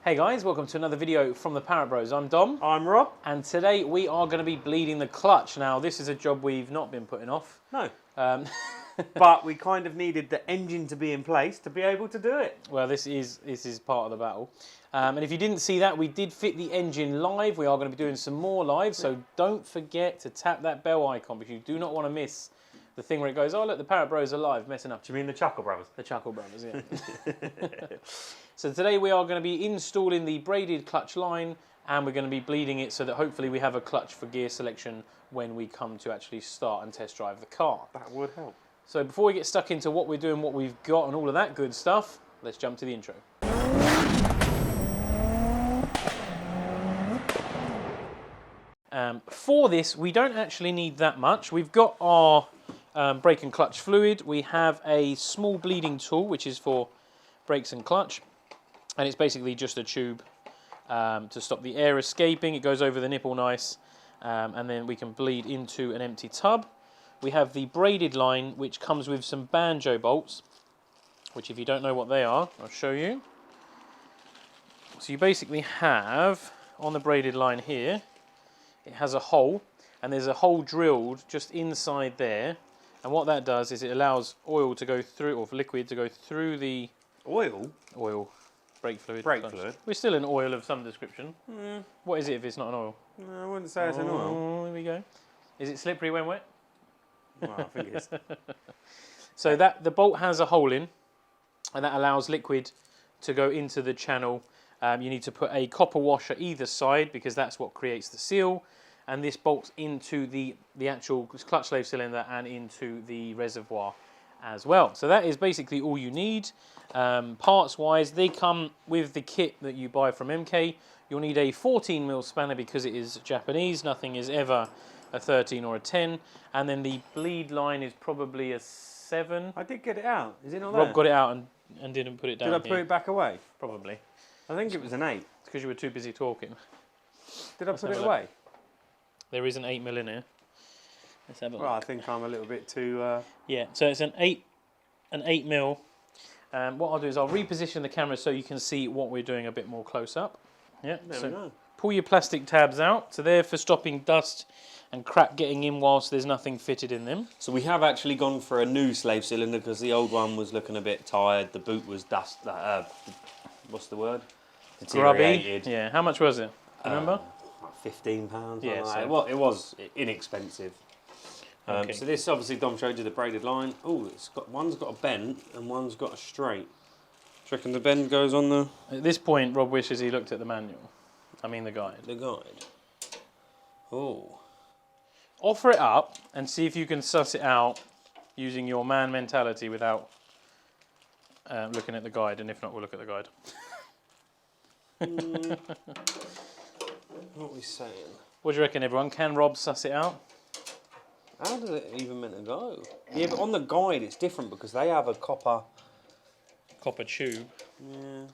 Hey guys, welcome to another video from the Parrott Bros. I'm Dom. I'm Rob. And today we are going to be bleeding the clutch. Now this is a job we've not been putting off. No. But we kind of needed the engine to be in place to be able to do it. Well, this is part of the battle. And if you didn't see that, we did fit the engine live. We are going to be doing some more live, so don't forget to tap that bell icon because you do not want to miss the thing where it goes, oh look, the Parrott Bros are live, messing up. Do you mean the Chuckle Brothers? The Chuckle Brothers, yeah. So today we are going to be installing the braided clutch line and we're going to be bleeding it so that hopefully we have a clutch for gear selection when we come to actually start and test drive the car. That would help. So before we get stuck into what we're doing, what we've got and all of that good stuff, let's jump to the intro. For this, we don't actually need that much. We've got our brake and clutch fluid. We have a small bleeding tool, which is for brakes and clutch. And it's basically just a tube to stop the air escaping. It goes over the nipple nice. And then we can bleed into an empty tub. We have the braided line, which comes with some banjo bolts, which if you don't know what they are, I'll show you. So you basically have, on the braided line here, it has a hole, and there's a hole drilled just inside there. And what that does is it allows oil to go through, or liquid to go through the... Oil? Oil. Brake fluid. Brake fluid. We're still in oil of some description. What is it if it's not an oil? No, I wouldn't say it's an oil. Here we go. Is it slippery when wet? Well, I think it is. So the bolt has a hole in, and that allows liquid to go into the channel. You need to put a copper washer either side because that's what creates the seal. And this bolts into the actual clutch slave cylinder and into the reservoir as well. So that is basically all you need. Parts wise, they come with the kit that you buy from MK. You'll need a 14mm spanner because it is Japanese. Nothing is ever a 13 or a 10. And then the bleed line is probably a 7. I did get it out. Is it not there? Rob got it out and didn't put it down. Did I put it back away? Probably. I think it was an 8. It's because you were too busy talking. Did I put it away? There is an 8mm in here. Let's have a look. Well, I think I'm a little bit too... Yeah, so it's an 8mm. What I'll do is I'll reposition the camera so you can see what we're doing a bit more close up. Yeah, there we go. Pull your plastic tabs out. So they're for stopping dust and crap getting in whilst there's nothing fitted in them. So we have actually gone for a new slave cylinder because the old one was looking a bit tired. The boot was dust... what's the word? Grubby. Yeah, how much was it? Remember? Like £15. Yeah, like so well, it was inexpensive. Okay. So this obviously Dom showed you the braided line. Oh, one's got a bend and one's got a straight. Do you reckon the bend goes on the... At this point, Rob wishes he looked at the manual. I mean the guide. The guide. Oh. Offer it up and see if you can suss it out using your man mentality without looking at the guide, and if not, we'll look at the guide. What are we saying? What do you reckon, everyone? Can Rob suss it out? How does it even meant to go? Yeah, but on the guide it's different because they have a copper tube. Yeah.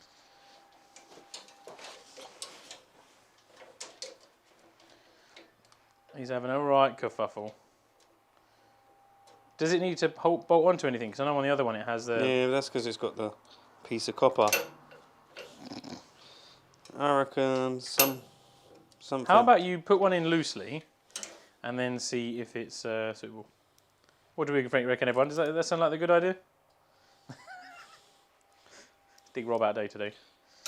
He's having a right kerfuffle. Does it need to bolt onto anything? Because I know on the other one it has the... Yeah, that's because it's got the piece of copper. I reckon something. How about you put one in loosely and then see if it's suitable? What do we reckon, everyone? Does that sound like a good idea? Dig Rob out day to day.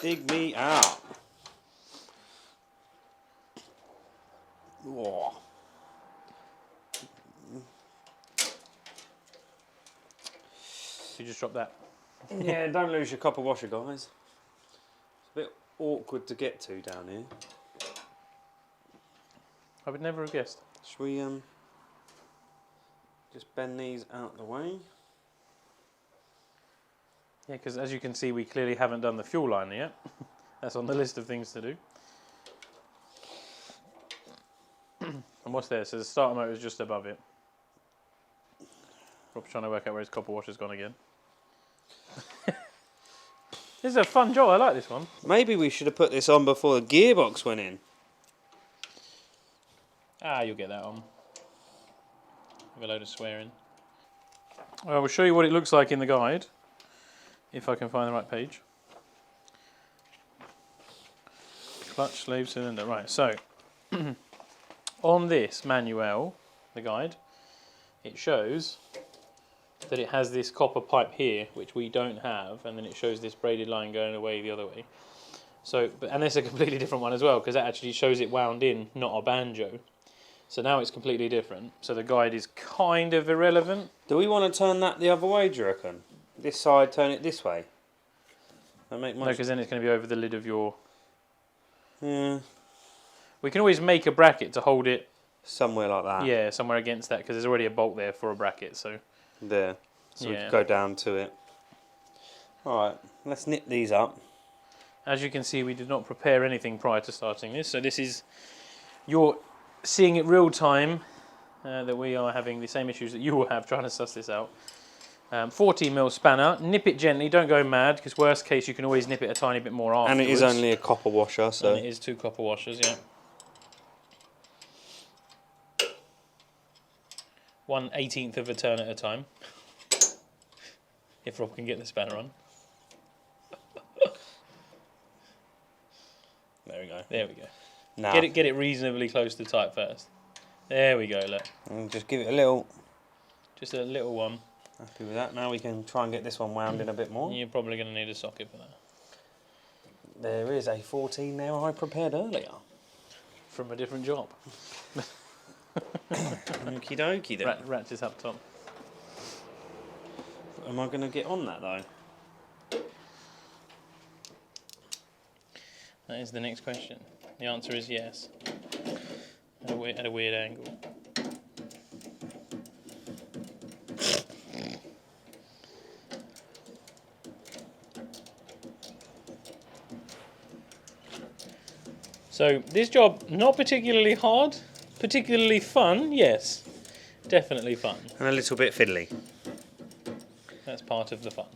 Dig me out. Whoa. You just drop that. Yeah, don't lose your copper washer, guys. It's a bit awkward to get to down here. I would never have guessed. Should we just bend these out the way? Yeah, because as you can see, we clearly haven't done the fuel line yet. That's on the list of things to do. And what's there? So the starter motor is just above it. Rob's trying to work out where his copper washer's gone again. This is a fun job, I like this one. Maybe we should have put this on before the gearbox went in. Ah, you'll get that on. With a load of swearing. Well, we'll show you what it looks like in the guide, if I can find the right page. clutch slave cylinder. Right, so on this manual, the guide, it shows that it has this copper pipe here, which we don't have, and then it shows this braided line going away the other way. So, and this is a completely different one as well, because that actually shows it wound in, not a banjo. So now it's completely different. So the guide is kind of irrelevant. Do we want to turn that the other way, do you reckon? This side, turn it this way? That make much... No, because then it's going to be over the lid of your... Yeah. We can always make a bracket to hold it... Somewhere like that. Yeah, somewhere against that, because there's already a bolt there for a bracket, so... There. So we yeah. can go down to it. Alright, let's knit these up. As you can see, we did not prepare anything prior to starting this, so this is... You're seeing it real time, that we are having the same issues that you will have trying to suss this out. 14mm spanner, nip it gently, don't go mad, because worst case you can always nip it a tiny bit more afterwards. And it is only a copper washer, so... And it is 2 copper washers, yeah. 1/18 of a turn at a time. If Rob can get the spanner on. There we go. There we go. Now, Get it reasonably close to tight first. There we go, look. and just give it a little... Just a little one. Happy with that. Now we can try and get this one wound in a bit more. You're probably going to need a socket for that. There is a 14 there I prepared earlier. From a different job. Okie dokie then. Ratchets up top. Am I going to get on that though? That is the next question. The answer is yes. At a weird angle. So this job, not particularly hard, particularly fun, yes. Definitely fun. And a little bit fiddly. That's part of the fun.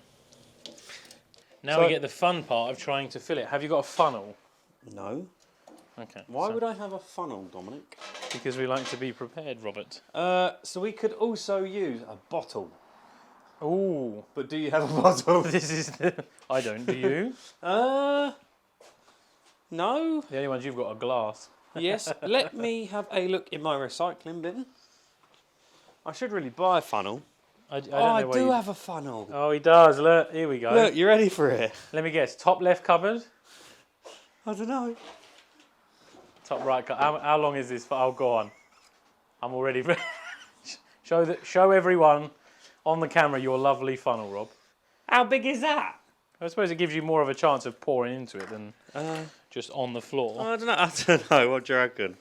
Now So we get the fun part of trying to fill it. Have you got a funnel? No. Okay. Why so- would I have a funnel, Dominic? Because we like to be prepared, Robert. So we could also use a bottle. Ooh. But do you have a bottle? This is the... I don't, do you? No. The only ones you've got are glass. Yes. Let me have a look in my recycling bin. I should really buy a funnel. I don't I know why do you... have a funnel. Oh, he does. Look, here we go. Look, you ready for it? Let me guess. Top left cupboard? I don't know. Top right cupboard. How long is this for? Oh, go on. I'm already... show everyone on the camera your lovely funnel, Rob. How big is that? I suppose it gives you more of a chance of pouring into it than just on the floor. I don't know. What do you reckon?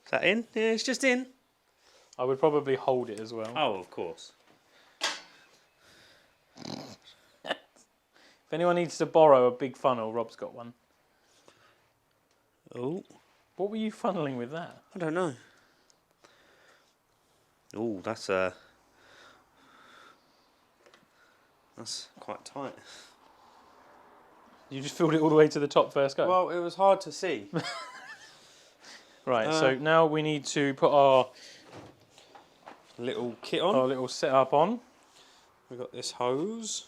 Is that in? Yeah, it's just in. I would probably hold it as well. Oh, of course. If anyone needs to borrow a big funnel, Rob's got one. Oh. What were you funneling with that? I don't know. Oh, that's quite tight. You just filled it all the way to the top first go? Well, it was hard to see. Right, so now we need to put our Little kit on. our little setup on. We've got this hose.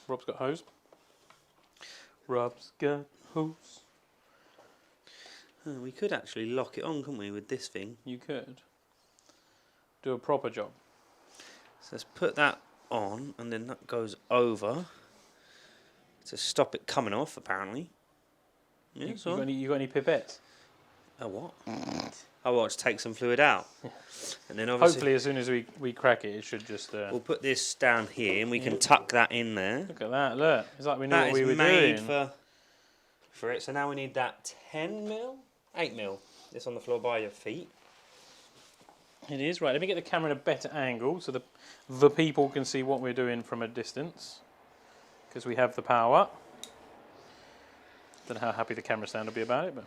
Rob's got hose. Rob's got hose. Oh, we could actually lock it on, couldn't we, with this thing? You could. Do a proper job. So let's put that on, and then that goes over to stop it coming off, apparently. Yeah, You got any pipettes? Oh, what? Oh, well, to take some fluid out. And then obviously... Hopefully as soon as we crack it, it should just... We'll put this down here, and we can tuck that in there. Look at that, look. It's like we knew That what we is were made doing. for it. So now we need that 10mm? 8mm. It's on the floor by your feet. It is. Right, let me get the camera in a better angle so the people can see what we're doing from a distance. Because we have the power. Don't know how happy the camera stand will be about it, but...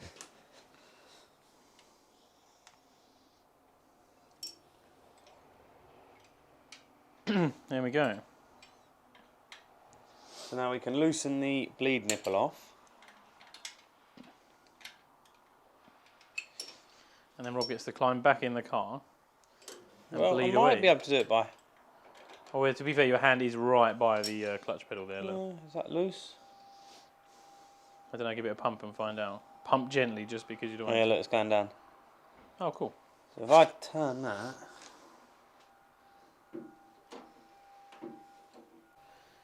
There we go. So now we can loosen the bleed nipple off. And then Rob gets to climb back in the car and Well, I bleed might away. be able to do it by... Oh, well, to be fair, your hand is right by the clutch pedal there, look. Is that loose? I don't know, give it a pump and find out. Pump gently just because you don't Oh, want yeah, it. look, it's going down. Oh, cool. So if I turn that...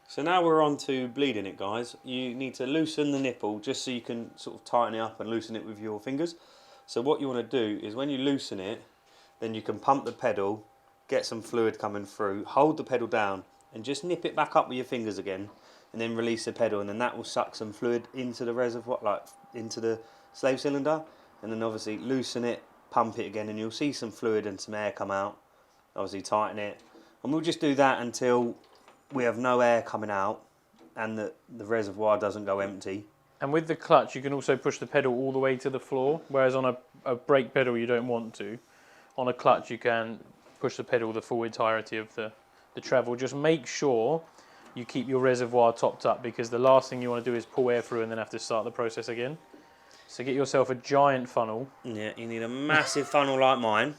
So now we're on to bleeding it, guys. You need to loosen the nipple just so you can sort of tighten it up and loosen it with your fingers. So what you want to do is when you loosen it, then you can pump the pedal, get some fluid coming through, hold the pedal down and just nip it back up with your fingers again and then release the pedal, and then that will suck some fluid into the reservoir, like into the slave cylinder, and then obviously loosen it, pump it again, and you'll see some fluid and some air come out. Obviously tighten it, and we'll just do that until we have no air coming out and the reservoir doesn't go empty. And with the clutch, you can also push the pedal all the way to the floor, whereas on a brake pedal you don't want to. On a clutch you can push the pedal the full entirety of the travel. Just make sure you keep your reservoir topped up, because the last thing you want to do is pull air through and then have to start the process again. So get yourself a giant funnel. Yeah, you need a massive funnel like mine.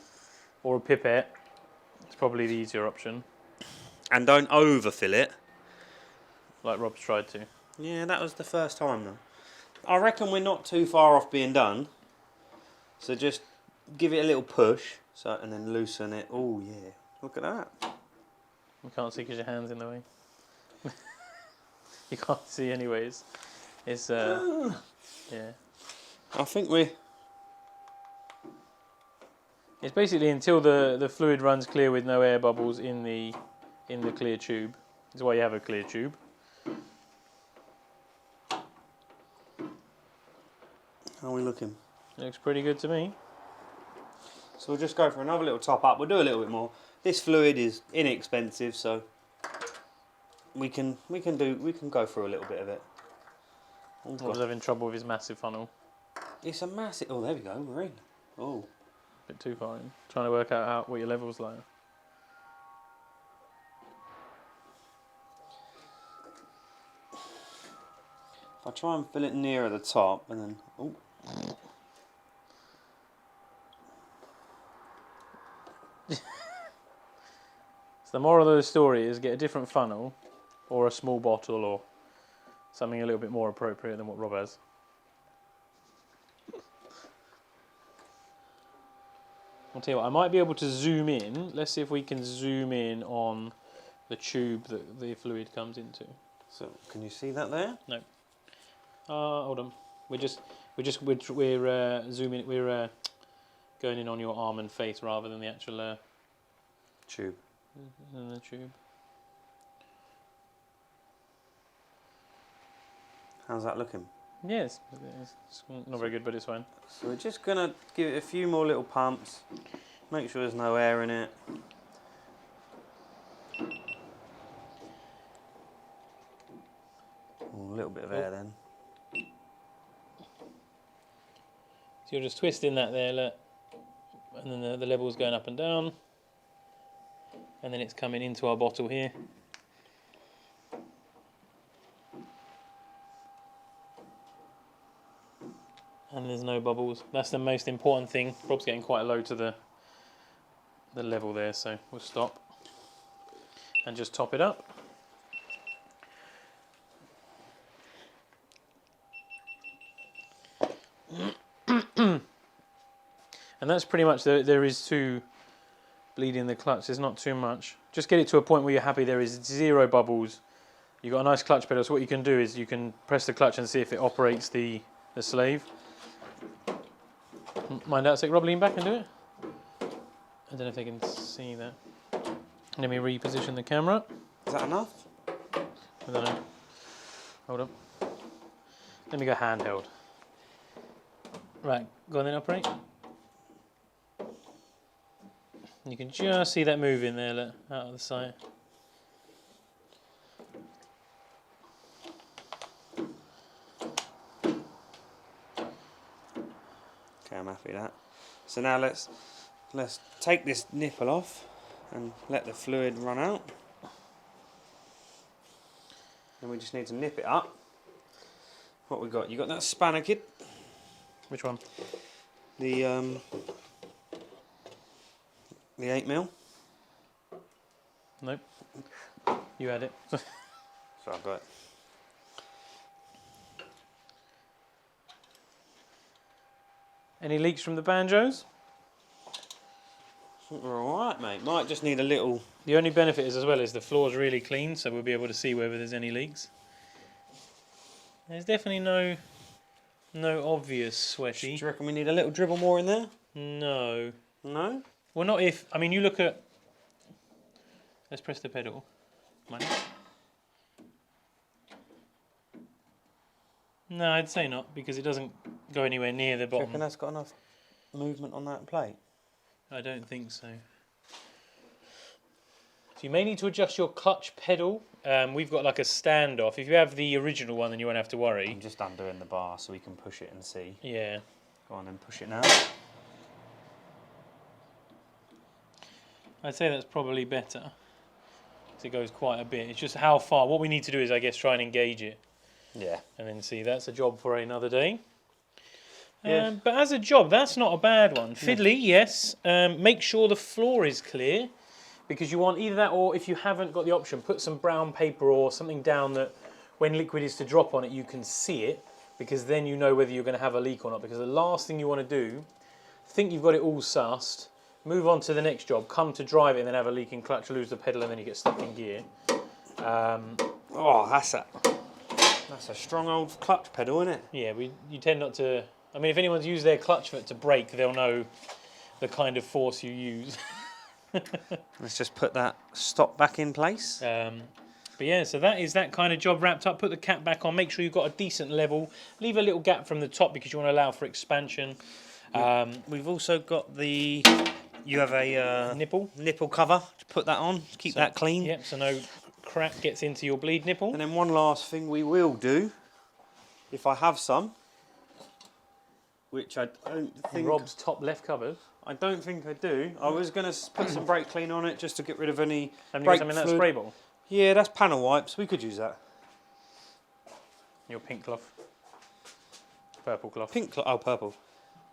Or a pipette. It's probably the easier option. And don't overfill it. Like Rob's tried to. Yeah, that was the first time though. I reckon we're not too far off being done. So just give it a little push, and then loosen it. Oh yeah, look at that. You can't see because your hand's in the way. You can't see anyways. It's yeah. I think we... It's basically until the fluid runs clear with no air bubbles in the clear tube. That's why you have a clear tube. How are we looking? Looks pretty good to me. So we'll just go for another little top up. We'll do a little bit more. This fluid is inexpensive, so we can go through a little bit of it. Rob's having trouble with his massive funnel. It's a massive... Oh, there we go. We're in. Oh. Bit too far in. Trying to work out what your level's like. If I try and fill it nearer the top, and then... Oh. So the moral of the story is get a different funnel, or a small bottle, or something a little bit more appropriate than what Rob has. I'll tell you what, I might be able to zoom in. Let's see if we can zoom in on the tube that the fluid comes into. So can you see that there? No. Hold on. We're zooming. We're going in on your arm and face rather than the actual Tube. than the tube. How's that looking? Yes, it's not very good, but it's fine. So we're just going to give it a few more little pumps. Make sure there's no air in it. Oh, a little bit of air then. So you're just twisting that there, look, and then the level's going up and down, and then it's coming into our bottle here. And there's no bubbles. That's the most important thing. Rob's getting quite low to the level there, so we'll stop and just top it up. And that's pretty much, there is two bleeding the clutch, there's not too much. Just get it to a point where you're happy there is 0 bubbles. You've got a nice clutch pedal, so what you can do is you can press the clutch and see if it operates the slave. Mind out a sec, Rob, lean back and do it. I don't know if they can see that. Let me reposition the camera. Is that enough? I don't know. Hold on. Let me go handheld. Right, go on then, operate. You can just see that moving there, look, out of the sight. Okay, I'm happy with that. So now let's take this nipple off and let the fluid run out. And we just need to nip it up. What we got? You got that spanner kit? Which one? The 8mm. Nope. You had it. So I've got it. Any leaks from the banjos? We're alright, mate. Might just need a little... The only benefit is as well is the floor's really clean, so we'll be able to see whether there's any leaks. There's definitely no obvious sweaty. Do you reckon we need a little dribble more in there? No. No? Well, not if... I mean, you look at... Let's press the pedal. No, I'd say not, because it doesn't go anywhere near the Do you bottom. reckon that's got enough movement on that plate? I don't think so. So you may need to adjust your clutch pedal. We've got like a standoff. If you have the original one, then you won't have to worry. I'm just undoing the bar so we can push it and see. Yeah. Go on then, push it now. I'd say that's probably better. Because it goes quite a bit. It's just how far. What we need to do is, I guess, try and engage it. Yeah. And then see. That's a job for another day. Yeah. But as a job, that's not a bad one. Fiddly, yes. Make sure the floor is clear. Because you want either that, or if you haven't got the option, put some brown paper or something down that when liquid is to drop on it, you can see it. Because then you know whether you're going to have a leak or not. Because the last thing you want to do, think you've got it all sussed, move on to the next job, come to drive it and then have a leak in clutch, lose the pedal and then you get stuck in gear. Oh, that's a strong old clutch pedal, isn't it? Yeah, you tend not to... I mean, if anyone's used their clutch foot to brake, they'll know the kind of force you use. Let's just put that stop back in place. But yeah, so that is that kind of job wrapped up. Put the cap back on, make sure you've got a decent level. Leave a little gap from the top because you want to allow for expansion. We've also got the... You have a nipple cover to put that on, keep that clean. Yep, so no crap gets into your bleed nipple. And then one last thing we will do, if I have some, which I don't think... Rob's top left cupboard. I don't think I do. I was going to put some brake clean on it just to get rid of any Haven't you got brake some in that fluid. spray bottle? Yeah, that's panel wipes. We could use that. Your pink cloth. Purple cloth. Pink oh, purple.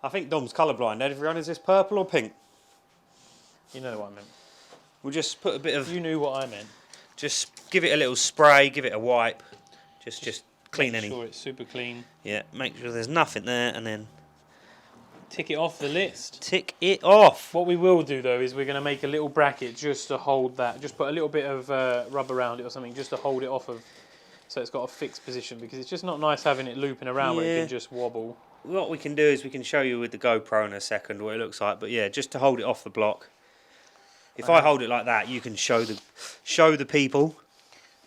I think Dom's colourblind. Everyone, is this purple or pink? You know what I meant. We'll just put a bit of... You knew what I meant. Just give it a little spray, give it a wipe. Just clean any... Make sure it's super clean. Yeah, make sure there's nothing there and then... Tick it off the list. Tick it off. What we will do though is we're going to make a little bracket just to hold that. Just put a little bit of rub around it or something just to hold it off of, so it's got a fixed position, because it's just not nice having it looping around where it can just wobble. What we can do is we can show you with the GoPro in a second what it looks like, but yeah, just to hold it off the block. If I hold it like that, you can show the people.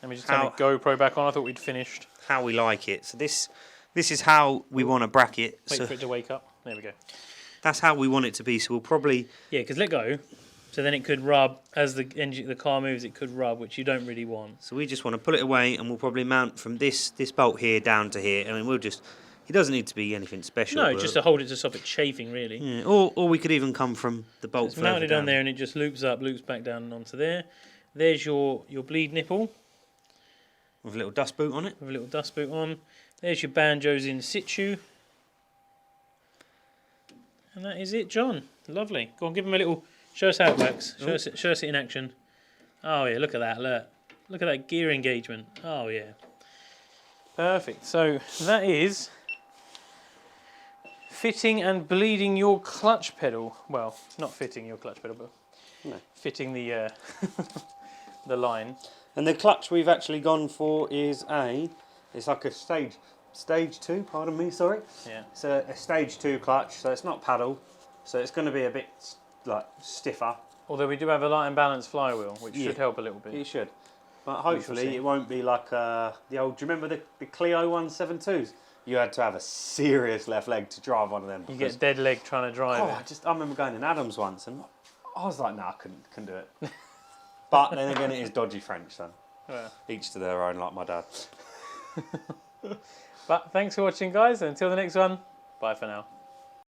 Let me just turn the GoPro back on. I thought we'd finished. How we like it. So this is how we want to bracket. Wait for it to wake up. There we go. That's how we want it to be. So we'll probably... Yeah, because let go. So then it could rub, as the car moves, it could rub, which you don't really want. So we just want to pull it away, and we'll probably mount from this bolt here down to here. I mean, we'll just... It doesn't need to be anything special. No, just to hold it to stop it chafing, really. Yeah, or we could even come from the bolt it's mounted on there, and it just loops up, loops back down and onto there. There's your bleed nipple. With a little dust boot on it. With a little dust boot on. There's your banjos in situ. And that is it, John. Lovely. Go on, give him a little... Show us how it works. Show us it in action. Oh, yeah, look at that. Look at that gear engagement. Oh, yeah. Perfect. So, that is... fitting and bleeding your clutch pedal. Well, not fitting your clutch pedal, but fitting the the line. And the clutch we've actually gone for is it's like a stage 2, pardon me, sorry. Yeah. It's a stage 2 clutch, so it's not paddle, so it's going to be a bit like stiffer. Although we do have a light and balanced flywheel, which should help a little bit. It should. But hopefully it won't be like the old, do you remember the Clio 172s? You had to have a serious left leg to drive one of them. You get dead leg trying to drive it. I remember going in Adams once and I was like, nah, I couldn't do it. But then again, it is dodgy French, so each to their own, like my dad. But thanks for watching, guys, and until the next one, bye for now.